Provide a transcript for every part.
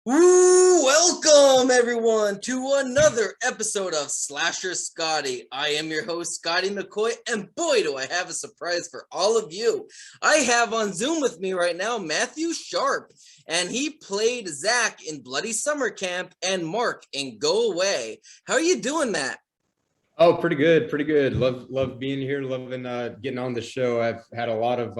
Woo! Welcome everyone to another episode of Slasher Scotty. I am your host, Scotty McCoy, and boy, do I have a surprise for all of you. I have on Zoom with me right now Matthew Sharpe, and he played Zach in Bloody Summer Camp and Mark in Go Away. How are you doing, Matt? Oh, pretty good, pretty good. Love being here, loving getting on the show. I've had a lot of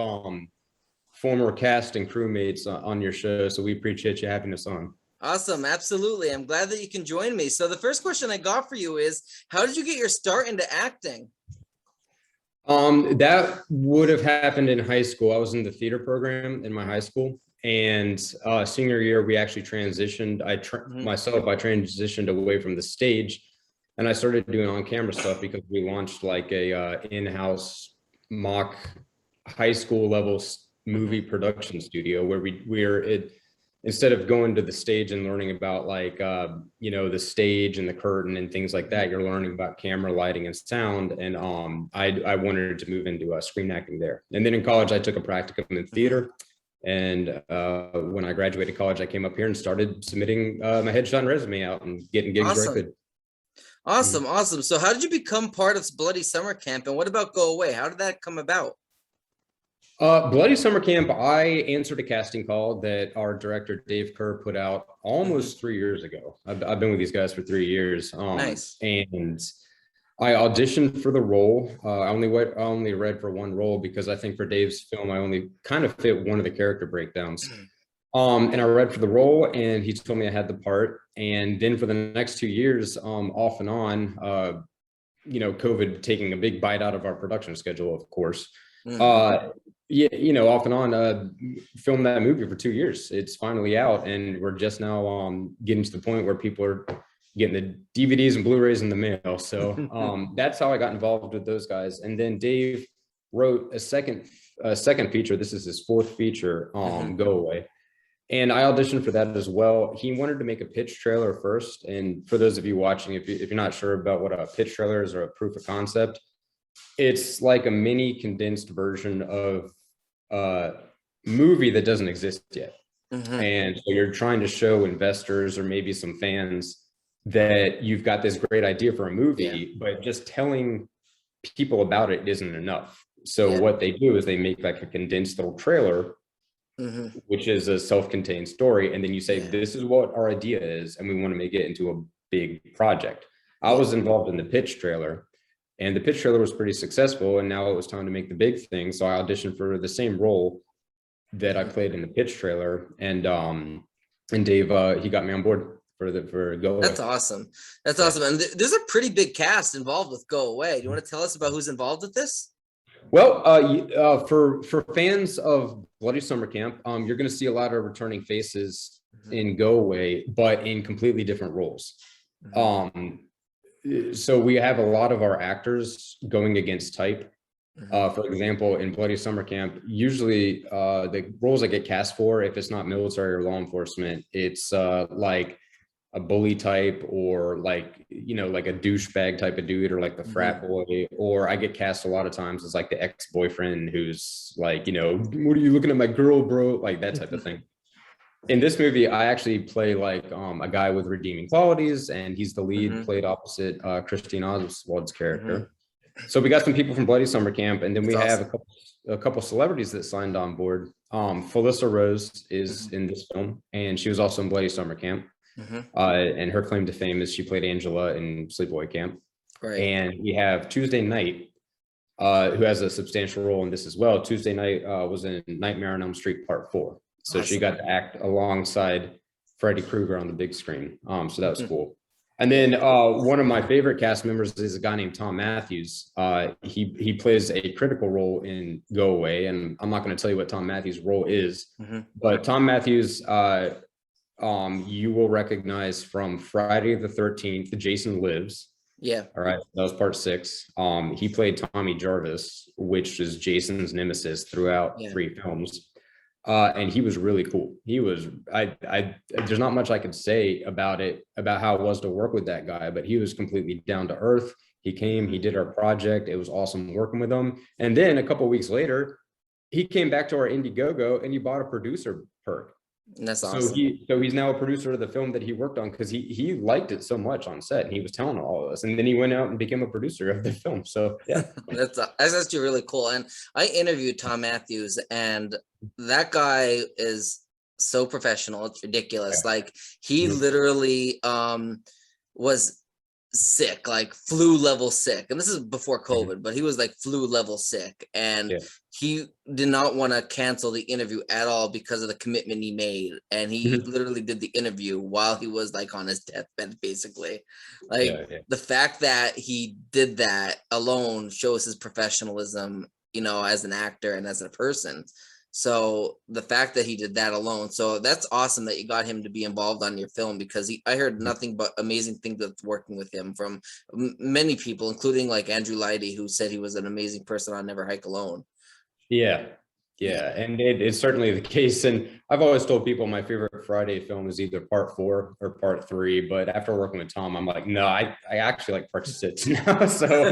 former cast and crewmates on your show, so we appreciate you having us on. Awesome, absolutely. I'm glad that you can join me. So the first question I got for you is, how did you get your start into acting? That would have happened in high school. I was in the theater program in my high school, and senior year we actually transitioned. I transitioned away from the stage, and I started doing on-camera stuff because we launched like a in-house mock high school level movie production studio where instead of going to the stage and learning about like the stage and the curtain and things like that, you're learning about camera, lighting, and sound. And I wanted to move into screen acting there. And then in college, I took a practicum in theater. And when I graduated college, I came up here and started submitting my headshot and resume out and getting gigs directed. Awesome. So how did you become part of Bloody Summer Camp, and what about Go Away? How did that come about? Bloody Summer Camp, I answered a casting call that our director, Dave Kerr, put out almost 3 years ago. I've been with these guys for 3 years. Nice. And I auditioned for the role. I only read for one role because I think for Dave's film, I only kind of fit one of the character breakdowns. And I read for the role, and he told me I had the part. And then for the next 2 years, off and on, COVID taking a big bite out of our production schedule, of course. Off and on, filmed that movie for 2 years. It's finally out, and we're just now getting to the point where people are getting the DVDs and Blu-rays in the mail. So that's how I got involved with those guys. And then Dave wrote a second feature. This is his fourth feature, Go Away. And I auditioned for that as well. He wanted to make a pitch trailer first. And for those of you watching, if you're not sure about what a pitch trailer is or a proof of concept, it's like a mini condensed version of a movie that doesn't exist yet. And so you're trying to show investors or maybe some fans that you've got this great idea for a movie, but just telling people about it isn't enough. So what they do is they make like a condensed little trailer, which is a self-contained story. And then you say, this is what our idea is, and we want to make it into a big project. I was involved in the pitch trailer, and the pitch trailer was pretty successful. And now it was time to make the big thing. So I auditioned for the same role that I played in the pitch trailer. And Dave, he got me on board for Go Away. That's awesome. That's awesome. And there's a pretty big cast involved with Go Away. Do you want to tell us about who's involved with this? Well, for fans of Bloody Summer Camp, you're going to see a lot of returning faces in Go Away, but in completely different roles. So we have a lot of our actors going against type. For example, in Bloody Summer Camp, usually the roles I get cast for, if it's not military or law enforcement, it's like a bully type, or like a douchebag type of dude, or like the frat boy. Or I get cast a lot of times as like the ex-boyfriend who's like, what are you looking at my girl, bro? Like that type of thing. In this movie, I actually play like a guy with redeeming qualities, and he's the lead, played opposite Christine Oswald's character. So we got some people from Bloody Summer Camp, and then we have a couple celebrities that signed on board. Felissa Rose is in this film, and she was also in Bloody Summer Camp. And her claim to fame is she played Angela in Sleepaway Camp. Right. And we have Tuesday Night, who has a substantial role in this as well. Tuesday Night was in Nightmare on Elm Street Part 4. So she got to act alongside Freddy Krueger on the big screen. So that was cool. And then one of my favorite cast members is a guy named Tom Matthews. He plays a critical role in Go Away. And I'm not going to tell you what Tom Matthews' role is, but Tom Matthews, you will recognize from Friday the 13th, Jason Lives. Yeah. All right. That was part 6. He played Tommy Jarvis, which is Jason's nemesis throughout 3 films. And he was really cool. He was, there's not much I could say about how it was to work with that guy, but he was completely down to earth. He came, he did our project. It was awesome working with him. And then a couple of weeks later, he came back to our Indiegogo and he bought a producer perk. That's So awesome. he's now a producer of the film that he worked on because he liked it so much on set, and he was telling all of us, and then he went out and became a producer of the film. So yeah, That's actually really cool. And I interviewed Tom Matthews, and that guy is so professional. It's ridiculous. Like he Mhm. literally was sick, like flu level sick. And this is before Mhm. COVID, but he was like flu level sick. And Yeah. he did not want to cancel the interview at all because of the commitment he made. And he Mhm. literally did the interview while he was like on his deathbed, basically. Like Yeah. the fact that he did that alone shows his professionalism, as an actor and as a person. So the fact that he did that alone, so that's awesome that you got him to be involved on your film, because I heard Mhm. nothing but amazing things that's working with him from many people, including like Andrew Leidy, who said he was an amazing person on Never Hike Alone. Yeah. Yeah. Yeah. And it's certainly the case. And I've always told people my favorite Friday film is either part 4 or part 3. But after working with Tom, I'm like, no, I actually like part 6 now. So,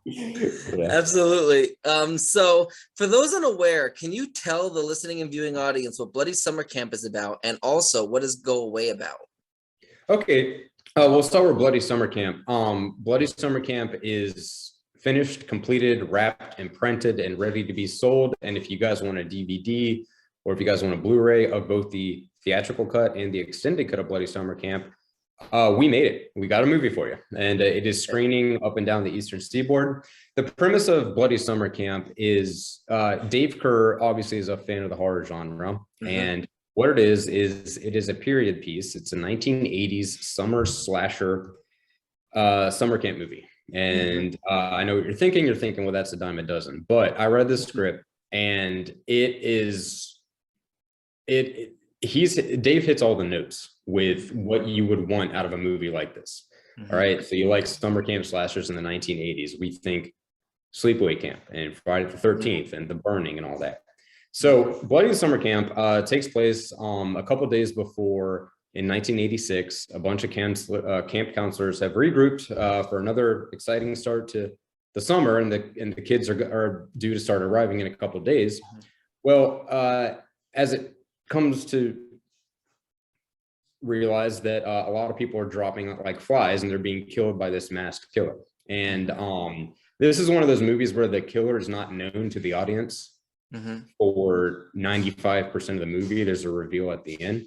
yeah. Absolutely. So for those unaware, can you tell the listening and viewing audience what Bloody Summer Camp is about, and also what is Go Away about? Okay. We'll start with Bloody Summer Camp. Bloody Summer Camp is finished, completed, wrapped, and printed, and ready to be sold. And if you guys want a DVD, or if you guys want a Blu-ray of both the theatrical cut and the extended cut of Bloody Summer Camp, we made it. We got a movie for you, and it is screening up and down the Eastern Seaboard. The premise of Bloody Summer Camp is Dave Kerr obviously is a fan of the horror genre, and what it is it is a period piece. It's a 1980s summer slasher summer camp movie. And I know what you're thinking. You're thinking, well, that's a dime a dozen. But I read the script, and Dave hits all the notes with what you would want out of a movie like this. All right. So you like summer camp slashers in the 1980s. We think Sleepaway Camp and Friday the 13th and The Burning and all that. So Bloody Summer Camp takes place a couple of days before, in 1986. A bunch of camp counselors have regrouped for another exciting start to the summer, and the kids are due to start arriving in a couple of days. Well, as it comes to realize that a lot of people are dropping like flies, and they're being killed by this masked killer. And this is one of those movies where the killer is not known to the audience for 95% of the movie. There's a reveal at the end,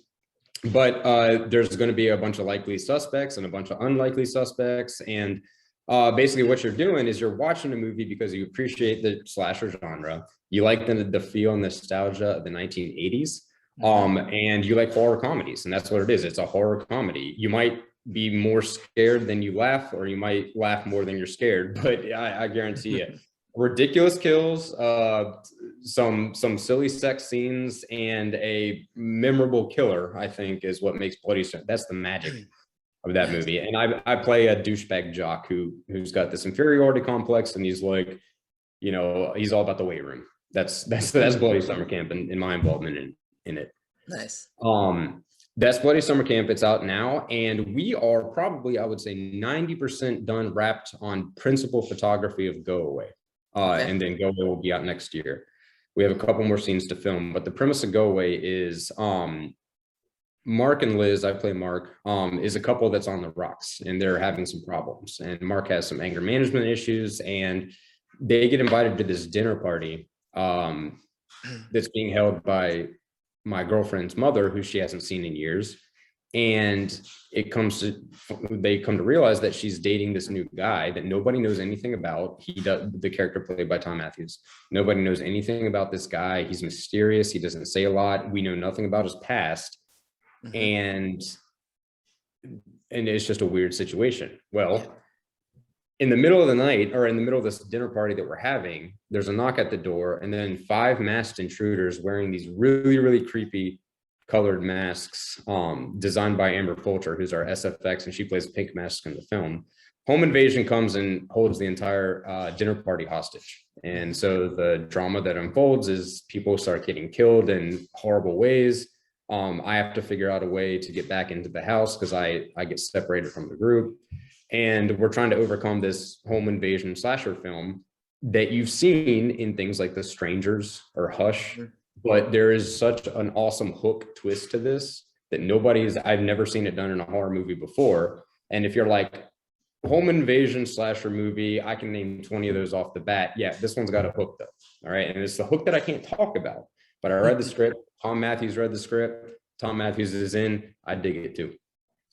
but there's going to be a bunch of likely suspects and a bunch of unlikely suspects. And basically what you're doing is you're watching a movie because you appreciate the slasher genre. You like the feel and nostalgia of the 1980s. And you like horror comedies, and that's what it is. It's a horror comedy. You might be more scared than you laugh, or you might laugh more than you're scared, but I guarantee you, ridiculous kills, some silly sex scenes, and a memorable killer, I think, is what makes Bloody Summer. That's the magic of that movie. And I play a douchebag jock who's got this inferiority complex, and he's like, he's all about the weight room. That's Bloody Summer Camp, and my involvement in it. Nice. That's Bloody Summer Camp. It's out now, and we are probably, I would say, 90% done, wrapped on principal photography of Go Away. And then Go Away will be out next year. We have a couple more scenes to film, but the premise of Go Away is Mark and Liz, I play Mark, is a couple that's on the rocks, and they're having some problems. And Mark has some anger management issues, and they get invited to this dinner party that's being held by my girlfriend's mother, who she hasn't seen in years. And they come to realize that she's dating this new guy that nobody knows anything about. The character played by Tom Matthews. Nobody knows anything about this guy. He's mysterious. He doesn't say a lot. We know nothing about his past. And it's just a weird situation. Well, in the middle of the night, or in the middle of this dinner party that we're having, there's a knock at the door, and then 5 masked intruders wearing these really, really creepy colored masks, designed by Amber Coulter, who's our SFX, and she plays Pink Mask in the film. Home invasion comes and holds the entire dinner party hostage. And so the drama that unfolds is people start getting killed in horrible ways. I have to figure out a way to get back into the house because I get separated from the group. And we're trying to overcome this home invasion slasher film that you've seen in things like The Strangers or Hush, but there is such an awesome hook twist to this that I've never seen it done in a horror movie before. And if you're like, home invasion slasher movie, I can name 20 of those off the bat. Yeah, this one's got a hook though. All right. And it's the hook that I can't talk about. But I read the script. Tom Matthews read the script. Tom Matthews is in. I dig it too.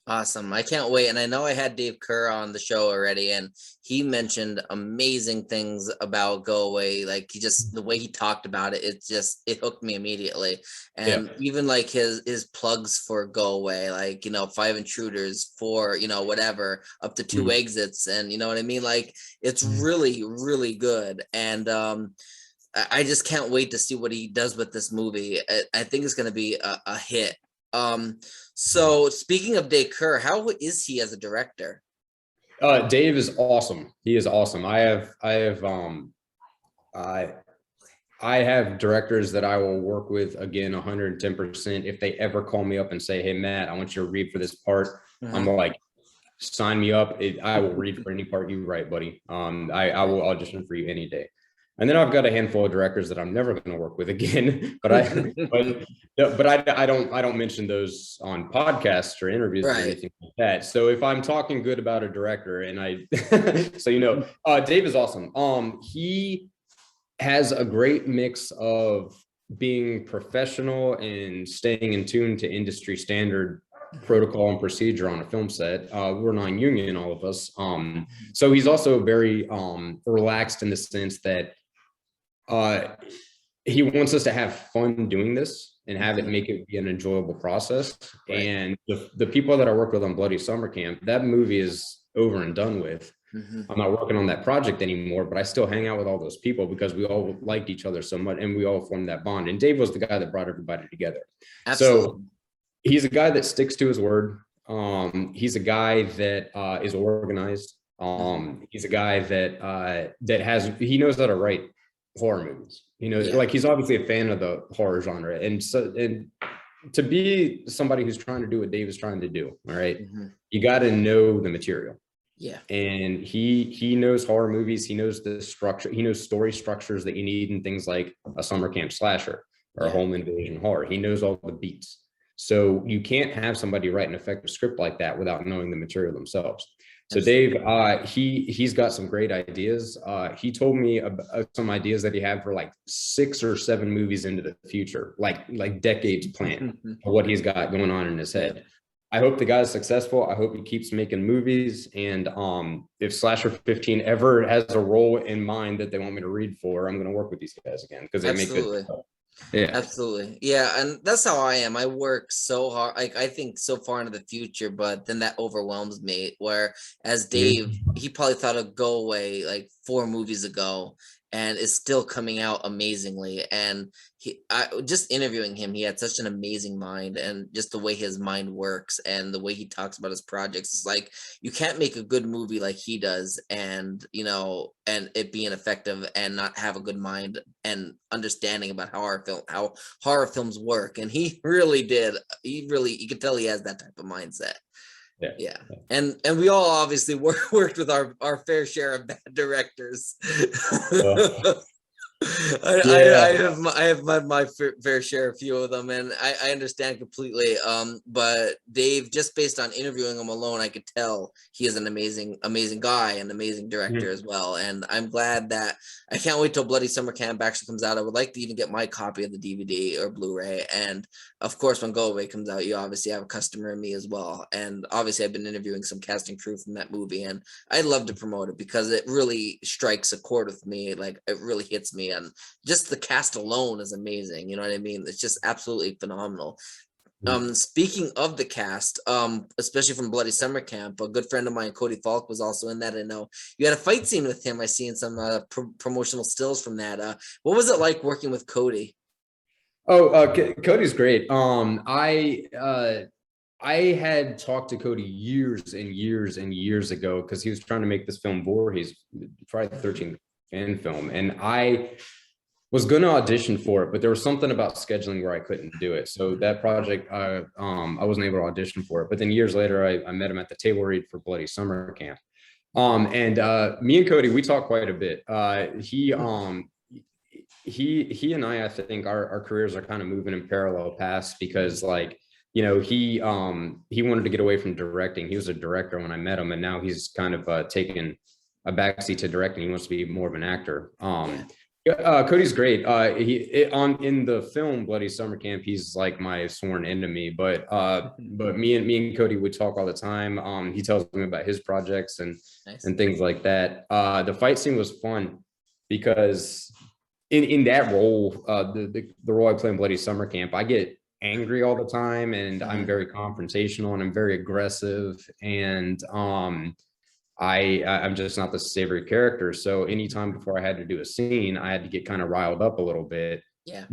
Awesome. I can't wait. And I know I had Dave Kerr on the show already, and he mentioned amazing things about Go Away. Like the way he talked about it, it hooked me immediately. And even like his plugs for Go Away, like, 5 intruders, 4, whatever, up to 2 exits. And you know what I mean? Like, it's really, really good. And, I just can't wait to see what he does with this movie. I think it's going to be a hit. So speaking of Dave Kerr, how is he as a director? Dave is awesome. He is awesome. I have directors that I will work with, again, 110%. If they ever call me up and say, hey, Matt, I want you to read for this part, I'm like, sign me up. I will read for any part you write, buddy. I will audition for you any day. And then I've got a handful of directors that I'm never going to work with again, but I don't mention those on podcasts or interviews or anything like that. So if I'm talking good about a director, and Dave is awesome. He has a great mix of being professional and staying in tune to industry standard protocol and procedure on a film set. We're non-union, all of us. So he's also very relaxed in the sense that he wants us to have fun doing this and have it make it be an enjoyable process. Right. And the people that I worked with on Bloody Summer Camp, that movie is over and done with. I'm not working on that project anymore, but I still hang out with all those people because we all liked each other so much and we all formed that bond. And Dave was the guy that brought everybody together. Absolutely. So he's a guy that sticks to his word. He's a guy that is organized. He's a guy that he knows how to write horror movies. Like, he's obviously a fan of the horror genre, and to be somebody who's trying to do what Dave is trying to do, all right, you got to know the material. And he knows horror movies. He knows the structure. He knows story structures that you need in things like a summer camp slasher or a home invasion horror. He knows all the beats. So you can't have somebody write an effective script like that without knowing the material themselves. So Dave, he's got some great ideas. He told me about some ideas that he had for like 6 or 7 movies into the future, like decades plan of what he's got going on in his head. I hope the guy's successful. I hope he keeps making movies. And if Slasher 15 ever has a role in mind that they want me to read for, I'm going to work with these guys again because they make good stuff. Yeah, absolutely. Yeah, and that's how I am. I work so hard. Like, I think so far into the future, but then that overwhelms me. Where as Dave, he probably thought of Go Away like 4 movies ago, and it's still coming out amazingly. And just interviewing him, he had such an amazing mind, and just the way his mind works and the way he talks about his projects. It's like, you can't make a good movie like he does, and and it being effective and not have a good mind and understanding about how horror films work. And he really did. You could tell he has that type of mindset. Yeah. And we all obviously worked with our fair share of bad directors. I have my fair share, a few of them, and I understand completely. But Dave, just based on interviewing him alone, I could tell he is an amazing guy and amazing director as well. And I'm glad that I can't wait till Bloody Summer Camp actually comes out. I would like to even get my copy of the DVD or Blu-ray. And of course, when Go Away comes out, you obviously have a customer in me as well. And obviously, I've been interviewing some casting crew from that movie, and I'd love to promote it because it really strikes a chord with me. Like, it really hits me. And just the cast alone is amazing. You know what I mean? It's just absolutely phenomenal. Speaking of the cast, especially from Bloody Summer Camp, a good friend of mine, Cody Falk, was also in that. I know you had a fight scene with him. I seen some promotional stills from that. What was it like working with Cody? Cody's great. I had talked to Cody years and years and years ago because he was trying to make this film Voorhees, Friday the 13th fan film, and I was going to audition for it, but there was something about scheduling where I couldn't do it. So that project, I wasn't able to audition for it. But then years later, I met him at the table read for Bloody Summer Camp. And me and Cody, we talk quite a bit. he and I think our careers are kind of moving in parallel paths because like, you know, he wanted to get away from directing. He was a director when I met him, and now he's kind of taken a backseat to directing. He wants to be more of an actor. Cody's great. In the film Bloody Summer Camp, he's like my sworn enemy. But me and Cody would talk all the time. He tells me about his projects and things like that. The fight scene was fun because in that role, the role I play in Bloody Summer Camp, I get angry all the time, and I'm very confrontational, and I'm very aggressive, and I'm just not the savory character. So anytime before I had to do a scene, I had to get kind of riled up a little bit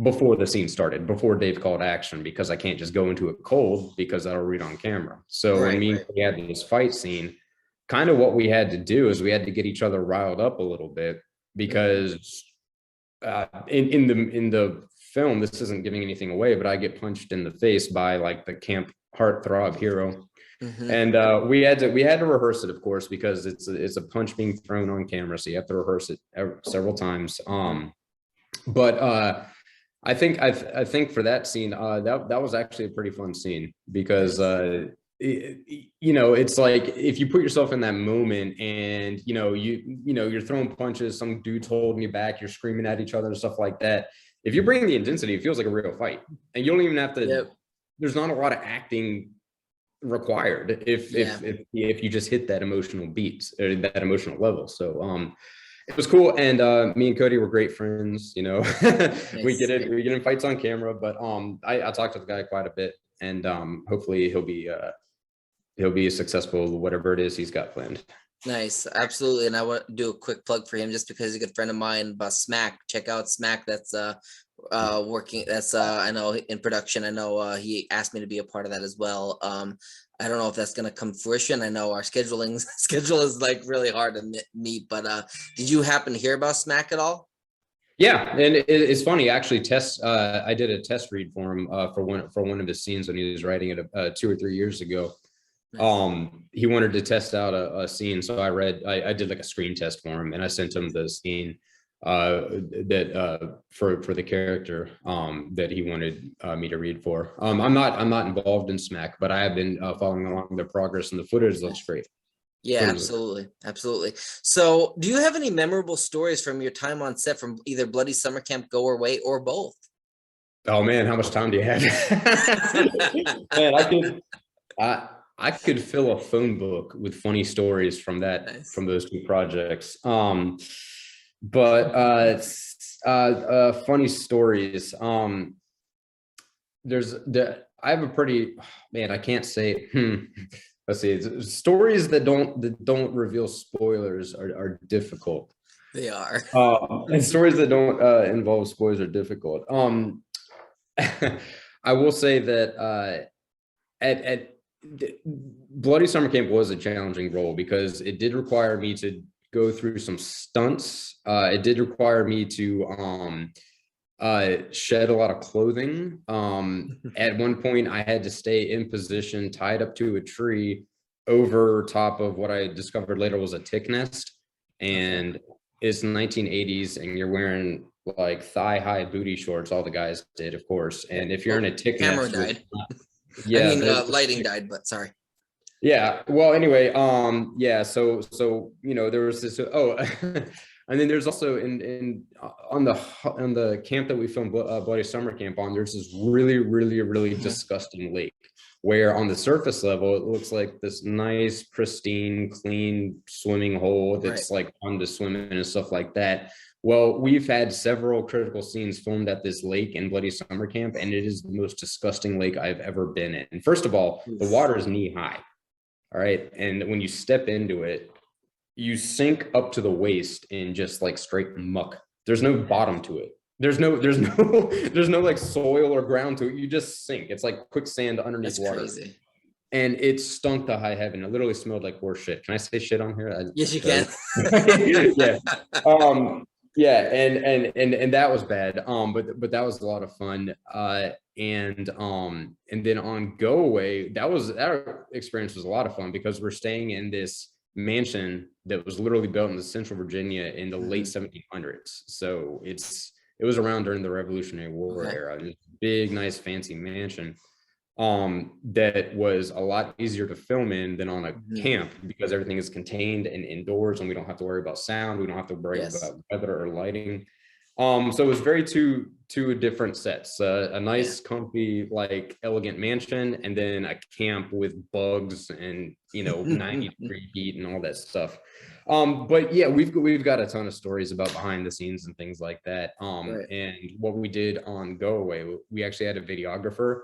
before the scene started, before Dave called action, because I can't just go into it cold because that'll read on camera. So when we had this fight scene, kind of what we had to do is we had to get each other riled up a little bit because in the film, this isn't giving anything away, but I get punched in the face by like the camp heartthrob hero. And we had to rehearse it, of course, because it's a punch being thrown on camera, so you have to rehearse it several times. But I think for that scene, that was actually a pretty fun scene because you know, it's like if you put yourself in that moment and you know you're throwing punches, some dude's holding you back, you're screaming at each other and stuff like that. If you bring the intensity, it feels like a real fight, and you don't even have to. There's not a lot of acting required if you just hit that emotional beat or that emotional level. So it was cool, and me and Cody were great friends. You know, we get in fights on camera, but I talked to the guy quite a bit, and hopefully he'll be successful whatever it is he's got planned. Nice, absolutely. And I want to do a quick plug for him just because he's a good friend of mine. But Smack, check out Smack. That's working. That's I know in production. I know he asked me to be a part of that as well. I don't know if that's going to come fruition. I know our schedule is like really hard to meet. But did you happen to hear about Smack at all? Yeah, and it's funny actually. I did a test read for him for one of his scenes when he was writing it 2 or 3 years ago. He wanted to test out a scene, so I did like a screen test for him, and I sent him the scene that for the character that he wanted me to read for. I'm not involved in Smack, but I have been following along their progress, and the footage looks great. Yeah, absolutely. So do you have any memorable stories from your time on set from either Bloody Summer Camp, Go Away, or both? Oh man, how much time do you have? Man, I could fill a phone book with funny stories from from those two projects. But funny stories. I have a pretty, man, I can't say, let's see, stories that don't reveal spoilers are difficult. They are. And stories that don't involve spoilers are difficult. I will say that at Bloody Summer Camp was a challenging role because it did require me to go through some stunts. It did require me to shed a lot of clothing. At one point, I had to stay in position, tied up to a tree over top of what I discovered later was a tick nest. And it's 1980s, and you're wearing like thigh-high booty shorts. All the guys did, of course. And if you're in a tick camera nest, died. Yeah, I mean, lighting died, but sorry. Yeah. Well, anyway, yeah. So you know, there was this. Oh, and then there's also on the camp that we filmed Bloody Summer Camp on. There's this really disgusting lake where on the surface level it looks like this nice, pristine, clean swimming hole that's like fun to swim in and stuff like that. Well, we've had several critical scenes filmed at this lake in Bloody Summer Camp, and it is the most disgusting lake I've ever been in. First of all, the water is knee high. All right. And when you step into it, you sink up to the waist in just like straight muck. There's no bottom to it. There's no like soil or ground to it. You just sink. It's like quicksand underneath water. Crazy. And it stunk to high heaven. It literally smelled like horse shit. Can I say shit on here? Yes, you can. Yeah. Yeah, and that was bad. But that was a lot of fun. And then on Go Away, that experience was a lot of fun because we're staying in this mansion that was literally built in Central Virginia in the late 1700s. So it's It was around during the Revolutionary War Okay. era. It was a big, nice, fancy mansion that was a lot easier to film in than on a camp, because everything is contained and indoors, and we don't have to worry about sound. We don't have to worry about weather or lighting. So it was very two different sets, a nice, comfy, like elegant mansion, and then a camp with bugs and, 90-degree heat and all that stuff. But yeah, we've got a ton of stories about behind the scenes and things like that. And what we did on Go Away, we actually had a videographer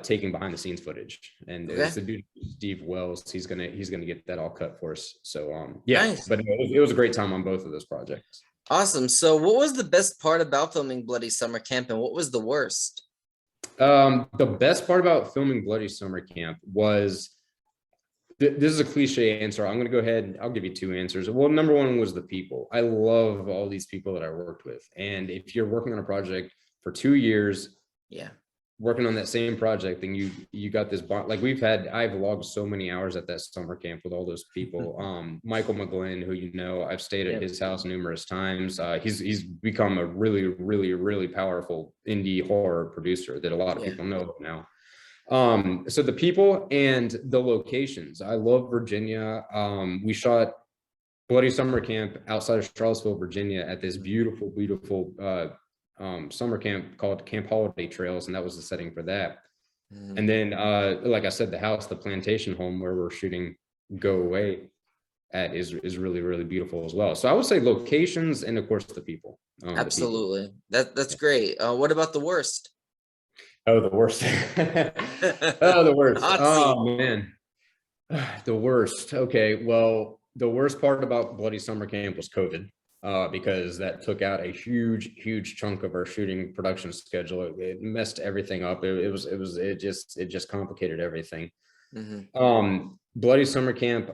taking behind the scenes footage, and it's the dude Steve Wells. He's gonna get that all cut for us. So yeah, nice. But it was a great time on both of those projects. Awesome. So what was the best part about filming Bloody Summer Camp, and what was the worst? The best part about filming Bloody Summer Camp was, this is a cliche answer. I'm going to go ahead and I'll give you two answers. Well, number one was the people. I love all these people that I worked with. And if you're working on a project for 2 years, working on that same project, and you got this bond. Like I've logged so many hours at that summer camp with all those people. Michael McGlynn, who I've stayed at his house numerous times. He's become a really, really, really powerful indie horror producer that a lot of people know now. So the people and the locations. I love Virginia. We shot Bloody Summer Camp outside of Charlottesville, Virginia, at this beautiful, beautiful summer camp called Camp Holiday Trails, and that was the setting for that. And then like I said, the plantation home where we're shooting Go Away at is really, really beautiful as well. So I would say locations, and of course the people. Absolutely. That's great. What about the worst? Oh, the worst. Oh, the worst. Oh man, the worst. Okay, well, the worst part about Bloody Summer Camp was COVID. Because that took out a huge chunk of our shooting production schedule. It messed everything up. It just complicated everything. Bloody Summer Camp,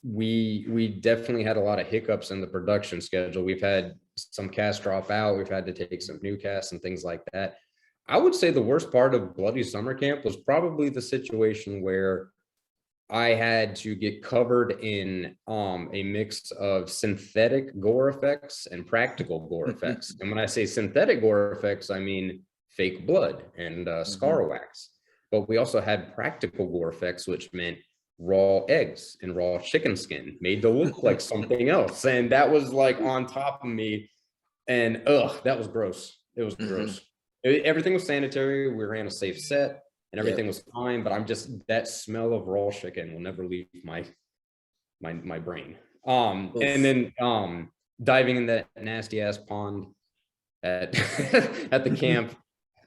we definitely had a lot of hiccups in the production schedule. We've had some cast drop out. We've had to take some new casts and things like that. I would say the worst part of Bloody Summer Camp was probably the situation where I had to get covered in a mix of synthetic gore effects and practical gore effects. And when I say synthetic gore effects, I mean fake blood and scar wax. But we also had practical gore effects, which meant raw eggs and raw chicken skin made to look like something else. And that was like on top of me. And that was gross. It was gross. Everything was sanitary. We ran a safe set. And everything was fine, but that smell of raw chicken will never leave my brain. And then diving in that nasty ass pond at at the camp.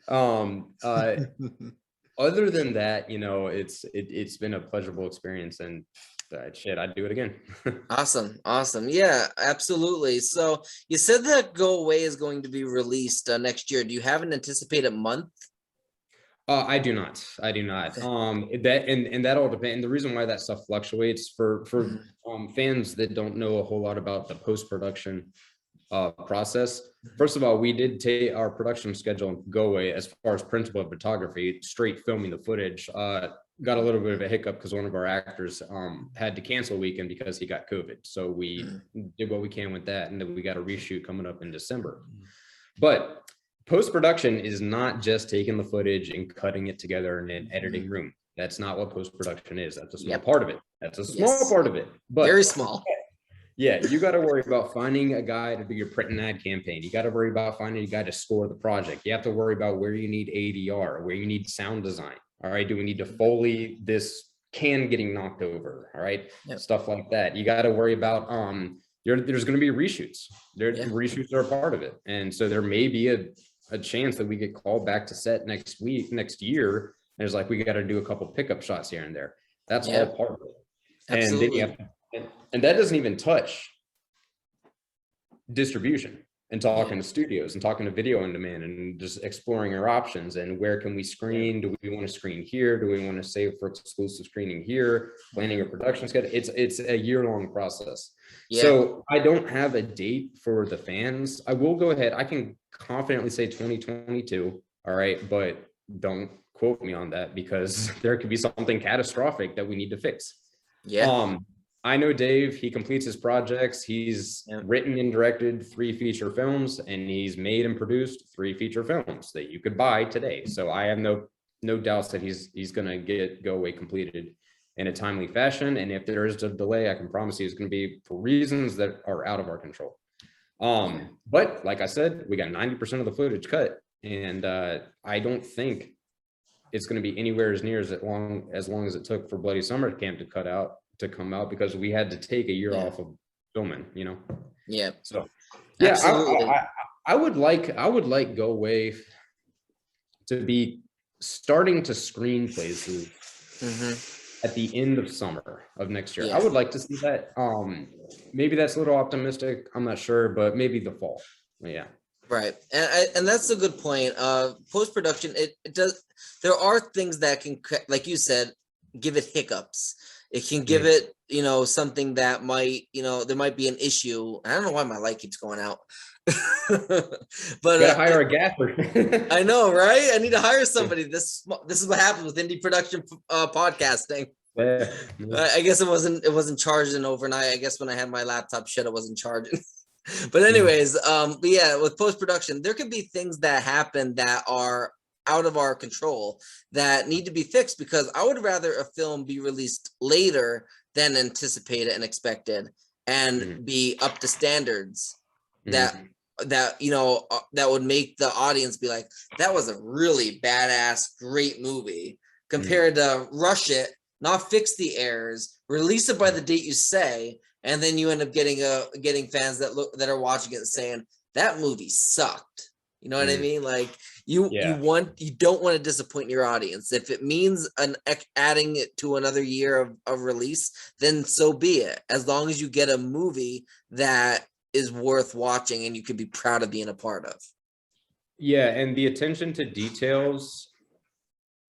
Other than that, it's been a pleasurable experience, and I'd do it again. Awesome. Yeah, absolutely. So you said that Go Away is going to be released next year. Do you have an anticipated month? I do not. That all depends. And the reason why that stuff fluctuates for fans that don't know a whole lot about the post-production process. First of all, we did take our production schedule and Go Away as far as principal photography, straight filming the footage. Got a little bit of a hiccup because one of our actors had to cancel a weekend because he got COVID. So we did what we can with that, and then we got a reshoot coming up in December. But post-production is not just taking the footage and cutting it together in an editing room. That's not what post-production is. That's a small part of it. That's a small part of it. But very small. Yeah, you got to worry about finding a guy to do your print and ad campaign. You got to worry about finding a guy to score the project. You have to worry about where you need ADR, where you need sound design. All right, do we need to Foley this can getting knocked over? All right, stuff like that. You got to worry about there's going to be reshoots. Reshoots are a part of it, and so there may be a chance that we get called back to set next year. And it's like, we got to do a couple pickup shots here and there. That's all part of it. Absolutely. And then and that doesn't even touch distribution and talking to studios and talking to video on demand and just exploring our options and where can we screen? Do we want to screen here? Do we want to save for exclusive screening here? Planning a production schedule. It's a year-long process. So I don't have a date for the fans. I will go ahead. I can confidently say 2022. All right, but don't quote me on that because there could be something catastrophic that we need to fix. I know Dave, he completes his projects. He's written and directed 3 feature films, and he's made and produced 3 feature films that you could buy today. So I have no doubts that he's going to go away completed in a timely fashion. And if there is a delay, I can promise you it's going to be for reasons that are out of our control. But like I said, we got 90% of the footage cut, and I don't think it's going to be anywhere as near as long as it took for Bloody Summer Camp to come out, because we had to take a year off of filming, Yeah. So yeah, I would like Go Away to be starting to screen places at the end of summer of next year. I would like to see that. Maybe that's a little optimistic, I'm not sure, but maybe the fall. Yeah. Right. And that's a good point. Post-production, it does, there are things that can, like you said, give it hiccups. It can give it, something that might, there might be an issue. I don't know why my light keeps going out. But hire a gaffer. I know, right? I need to hire somebody. This is what happens with indie production podcasting. Yeah. I guess it wasn't charging overnight. I guess when I had my laptop shut, it wasn't charging. But anyways, but yeah, with post-production, there could be things that happen that are out of our control that need to be fixed, because I would rather a film be released later than anticipated and expected, and be up to standards that would make the audience be like, that was a really badass, great movie, compared to rush it, not fix the errors, release it by the date you say, and then you end up getting fans that are watching it and saying that movie sucked. You know what I mean? Like you don't want to disappoint your audience. If it means adding it to another year of release, then so be it. As long as you get a movie that is worth watching and you can be proud of being a part of. Yeah, and the attention to details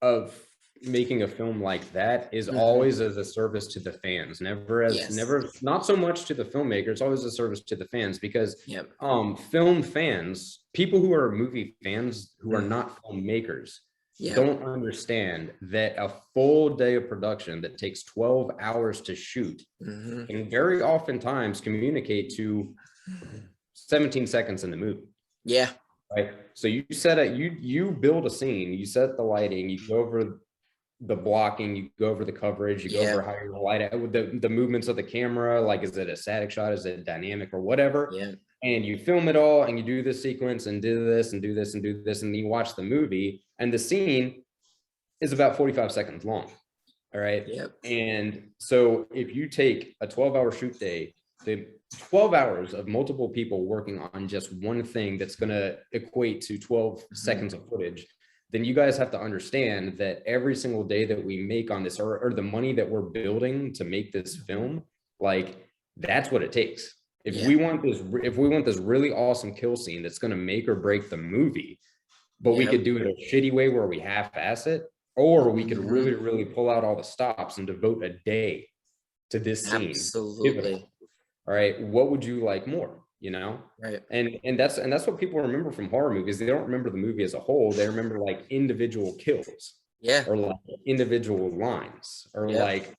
of making a film like that is always as a service to the fans, never not so much to the filmmaker. It's always a service to the fans, because film fans, people who are movie fans who are not filmmakers, don't understand that a full day of production that takes 12 hours to shoot can very oftentimes communicate to 17 seconds in the movie. Yeah. Right. So you you build a scene, you set the lighting, you go over the blocking, you go over the coverage, you go over how you're light out with the movements of the camera, like is it a static shot, is it dynamic or whatever, and you film it all, and you do this sequence and do this and do this and do this, and then you watch the movie, and the scene is about 45 seconds long. All right. And so if you take a 12-hour shoot day, the 12 hours of multiple people working on just one thing that's going to equate to 12 seconds of footage, then you guys have to understand that every single day that we make on this, or the money that we're building to make this film, like that's what it takes. If we want this really awesome kill scene that's going to make or break the movie, but we could do it a shitty way where we half-ass it, or we could really, really pull out all the stops and devote a day to this scene. Absolutely. All right. What would you like more? Right. And that's what people remember from horror movies. They don't remember the movie as a whole. They remember like individual kills, or like individual lines, or like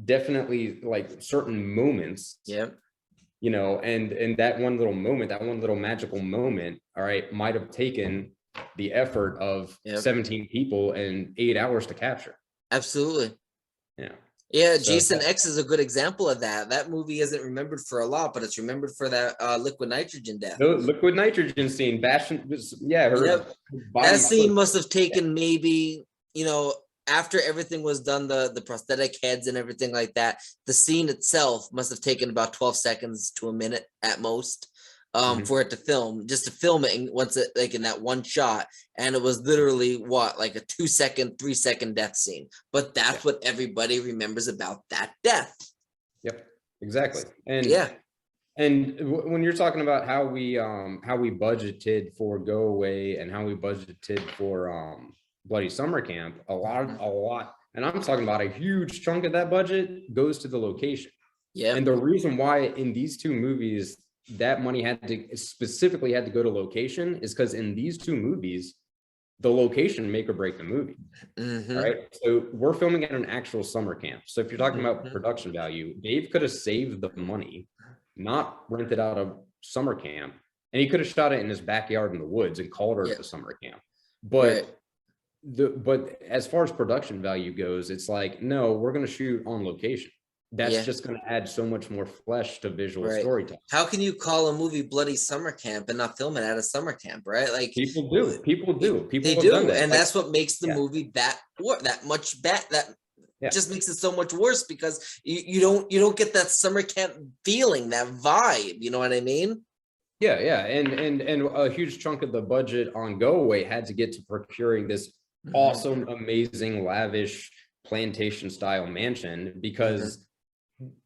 definitely like certain moments. And that one little moment, that one little magical moment, all right, might have taken the effort of 17 people and 8 hours to capture. Absolutely. So Jason X is a good example of that. That movie isn't remembered for a lot, but it's remembered for that liquid nitrogen death. The liquid nitrogen scene, bashing, that scene must have taken maybe, after everything was done, the prosthetic heads and everything like that, the scene itself must have taken about 12 seconds to a minute at most. For it to film it once it, like in that one shot, and it was literally like a 2-second, 3-second death scene, but that's what everybody remembers about that death. Exactly. And when you're talking about how we budgeted for Go Away and how we budgeted for Bloody Summer Camp, a lot, and I'm talking about a huge chunk of that budget goes to the location. And the reason why in these two movies that money specifically had to go to location is because in these two movies, the location make or break the movie. Mm-hmm. All right. So we're filming at an actual summer camp. So if you're talking about production value, Dave could have saved the money, not rented out a summer camp, and he could have shot it in his backyard in the woods and called it a summer camp. But but as far as production value goes, it's like, no, we're going to shoot on location. That's just going to add so much more flesh to visual storytelling. How can you call a movie Bloody Summer Camp and not film it at a summer camp, right? Like people do. They have do, done that. and that's what makes the movie that much bad. That just makes it so much worse because you don't get that summer camp feeling, that vibe. You know what I mean? Yeah, and a huge chunk of the budget on Go Away had to get to procuring this awesome, amazing, lavish plantation style mansion because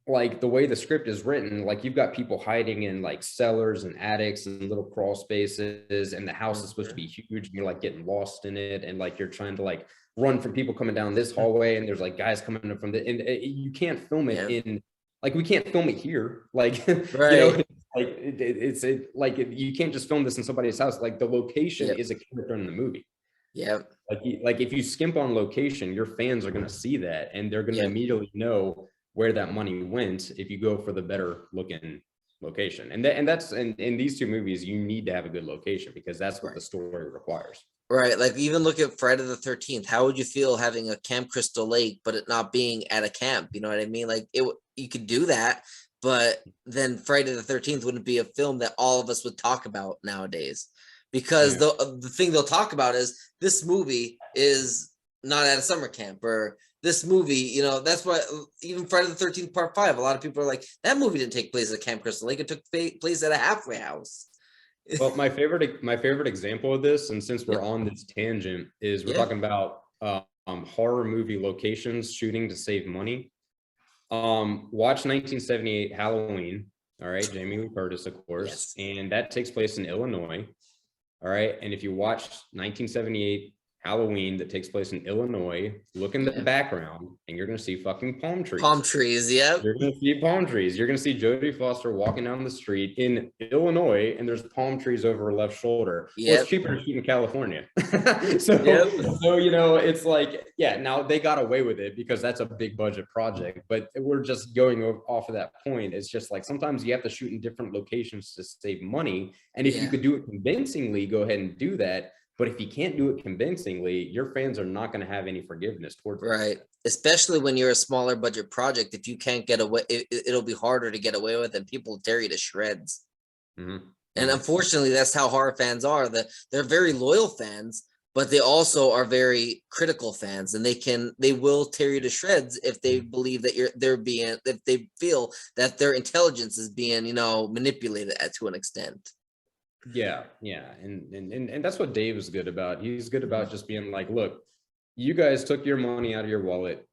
like the way the script is written, like you've got people hiding in like cellars and attics and little crawl spaces, and the house is supposed to be huge, and you're like getting lost in it, and like you're trying to like run from people coming down this hallway, and there's like guys coming up from the, and you can't film it in, like we can't film it here, like you know, like it's like you can't just film this in somebody's house. Like the location is a character in the movie. Like if you skimp on location, your fans are going to see that, and they're going to immediately know where that money went if you go for the better looking location. And that's in these two movies, you need to have a good location because that's what the story requires. Right. Like even look at Friday the 13th. How would you feel having a Camp Crystal Lake, but it not being at a camp? You know what I mean? Like you could do that, but then Friday the 13th wouldn't be a film that all of us would talk about nowadays, because the thing they'll talk about is this movie is not at a summer camp, or this movie, you know, that's why even Friday the 13th Part 5, a lot of people are like, that movie didn't take place at Camp Crystal Lake. It took place at a halfway house. Well, my favorite example of this, and since we're on this tangent, is we're talking about horror movie locations shooting to save money. Watch 1978 Halloween. All right, Jamie Lee Curtis, of course, and that takes place in Illinois. All right, and if you watch 1978 Halloween that takes place in Illinois, look in the background and you're going to see fucking palm trees. Palm trees, You're going to see palm trees. You're going to see Jodie Foster walking down the street in Illinois, and there's palm trees over her left shoulder. Well, it's cheaper to shoot in California. So, you know, it's like, now they got away with it because that's a big budget project, but we're just going off of that point. It's just like, sometimes you have to shoot in different locations to save money. And if you could do it convincingly, go ahead and do that. But if you can't do it convincingly, your fans are not going to have any forgiveness towards it. Right. Especially when you're a smaller budget project. If you can't get away, it'll be harder to get away with, and people will tear you to shreds. And unfortunately, that's how horror fans are. They're very loyal fans, but they also are very critical fans, and they will tear you to shreds if they believe that if they feel that their intelligence is being, you know, manipulated to an extent. And that's what Dave is good about. He's good about just being like, look, you guys took your money out of your wallet,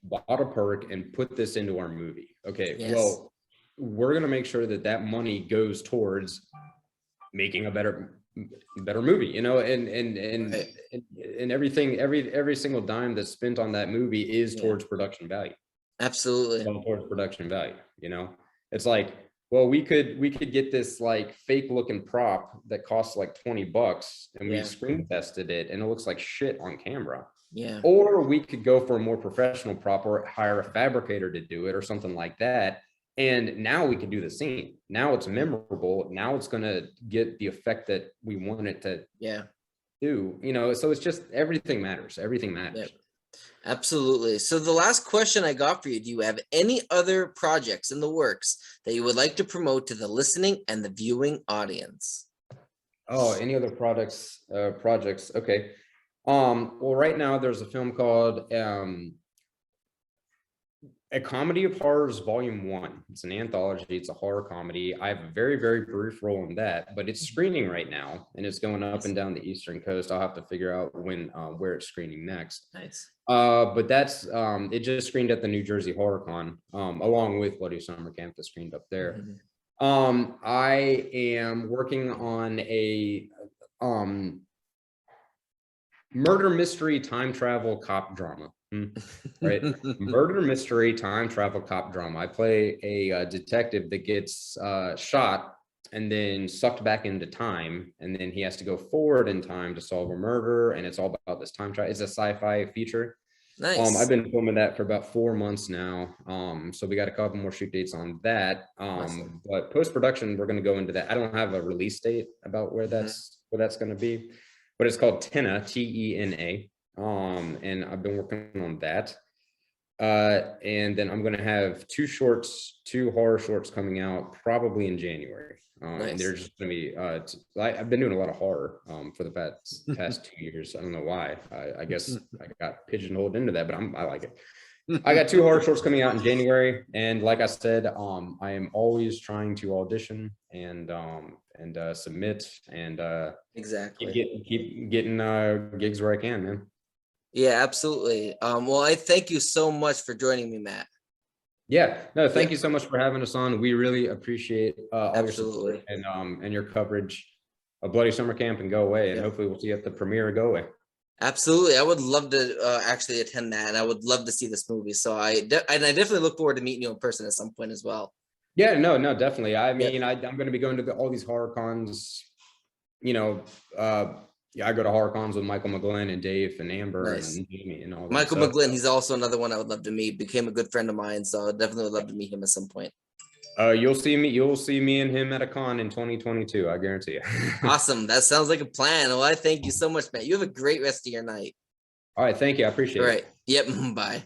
bought a perk, and put this into our movie. Okay, well, we're gonna make sure that money goes towards making a better movie, you know, and everything, every single dime that's spent on that movie is towards production value. Absolutely. Towards production value, you know. It's like, well, we could get this like fake looking prop that costs like $20, and we screen tested it and it looks like shit on camera. Or we could go for a more professional prop or hire a fabricator to do it or something like that. And now we can do the scene. Now it's memorable. Now it's going to get the effect that we want it to do, you know. So it's just, everything matters. Everything matters. Absolutely. So the last question I got for you, do you have any other projects in the works that you would like to promote to the listening and the viewing audience? Oh, any other projects? Okay. Well, right now there's a film called A Comedy of Horrors Volume 1. It's an anthology. It's a horror comedy. I have a very, very brief role in that, but it's screening right now, and it's going up and down the Eastern Coast. I'll have to figure out where it's screening next. Nice. But that's it just screened at the New Jersey Horror Con, along with Bloody Summer Camp that screened up there. I am working on a murder mystery time travel cop drama. Right. Murder mystery time travel cop drama. I play a detective that gets shot and then sucked back into time, and then he has to go forward in time to solve a murder, and it's all about this time travel. It's a sci-fi feature. Nice. I've been filming that for about 4 months now. So we got a couple more shoot dates on that. Awesome. But post-production, we're going to go into that. I don't have a release date about where that's going to be, but it's called Tena, T-E-N-A. And I've been working on that. And then I'm going to have 2 horror shorts coming out probably in January. Nice. And they're just going to be, I've been doing a lot of horror for the past 2 years. I don't know why. I guess I got pigeonholed into that, but I like it. I got 2 horror shorts coming out in January. And like I said, I am always trying to audition and submit and exactly keep getting gigs where I can, man. Yeah, absolutely. Well, I thank you so much for joining me, Matt. Yeah, no, thank you so much for having us on. We really appreciate all your support and your coverage of Bloody Summer Camp and Go Away, and hopefully we'll see you at the premiere of Go Away. Absolutely, I would love to actually attend that, and I would love to see this movie. So I definitely look forward to meeting you in person at some point as well. Yeah, no, definitely. I mean, I'm going to be going to all these horror cons. You know, I go to horror cons with Michael McGlynn and Dave and Amber and Jamie and all that. Michael McGlynn, he's also another one I would love to meet. Became a good friend of mine, so I definitely would love to meet him at some point. You'll see me and him at a con in 2022. I guarantee you. Awesome. That sounds like a plan. Well, I thank you so much, Matt. You have a great rest of your night. All right. Thank you. I appreciate it. All right. Yep. Bye.